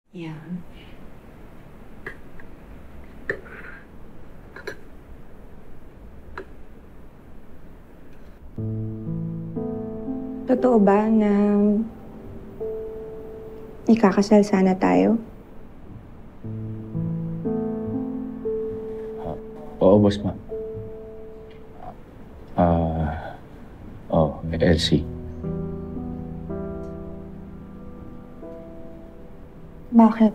Yan. Totoo ba na ikakasal sana tayo? Oo, boss, ma. Elsie. Bakit?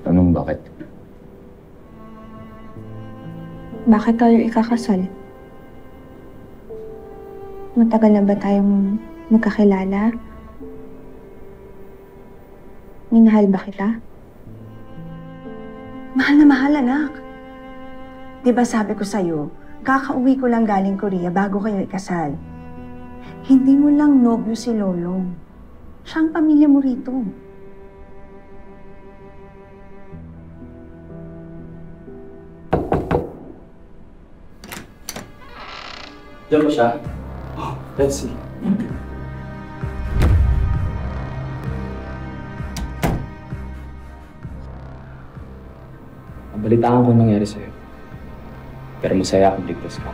Anong bakit? Bakit tayo ikakasal? Matagal na ba tayong magkakilala? Minahal ba kita? Mahal na mahal, anak. Di ba sabi ko sa'yo, kakauwi ko lang galing Korea bago kayo ikasal. Hindi mo lang nobyo si Lolong. Siya ang pamilya mo rito. Diyan ba siya? Oh, let's see. Nabalitaan ko ang nangyari sa'yo. Pero masaya akong ligtas ka.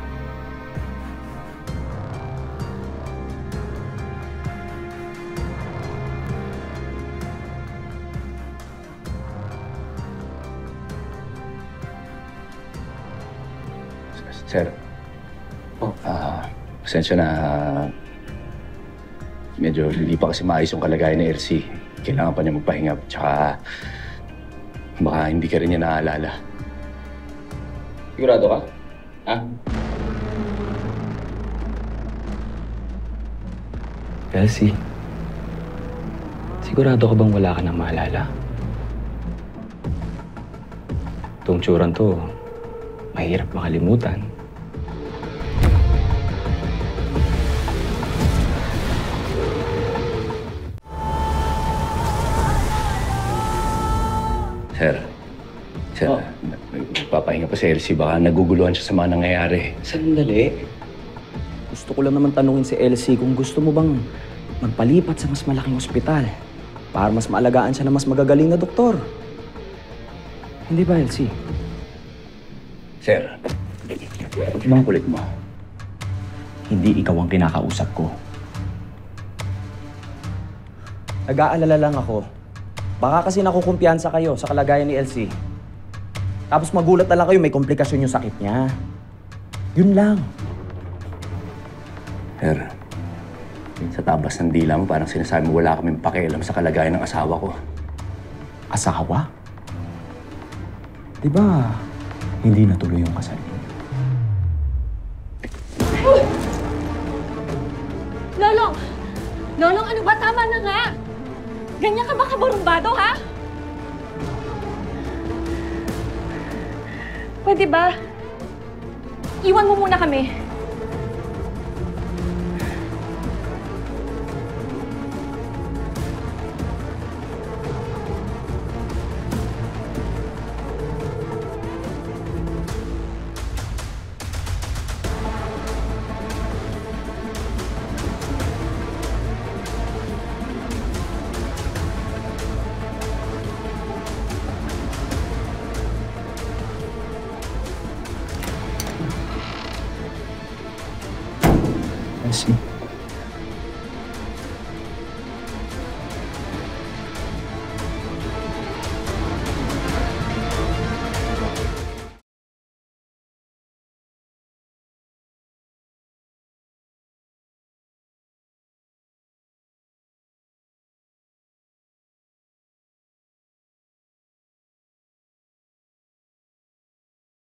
Sir. Oh. Pasensya na. Medyo hindi pa kasi maayos yung kalagayan ni Elsie. Kailangan pa niya magpahinga. Tsaka baka hindi ka rin niya naaalala. Sigurado ka? Ha? Elsie, sigurado ka bang wala ka nang maalala? Itong tsuran to, mahirap makalimutan. Sir, Oh. Papahinga pa si Elsie. Baka naguguluhan siya sa mga nangyayari. Sandali. Gusto ko lang naman tanungin si Elsie kung gusto mo bang magpalipat sa mas malaking ospital para mas maalagaan siya ng mas magagaling na doktor. Hindi ba, Elsie? Sir, ba't mga kulit mo? Hindi ikaw ang kinakausap ko. Nag-aalala lang ako. Baka kasi nakukumpiyansa kayo sa kalagayan ni Elsie. Tapos magulat na lang kayo, may komplikasyon yung sakit niya. Yun lang. Sir, sa tabas ng dila mo, parang sinasabi mo wala kaming pakialam sa kalagayan ng asawa ko. Asawa? Di ba hindi natuloy yung kasal niyo? Lolong! Lolong, ano ba? Tama na nga! Ganyan ka ba kabarumbado, ha? Pwede ba? Iwan mo muna kami.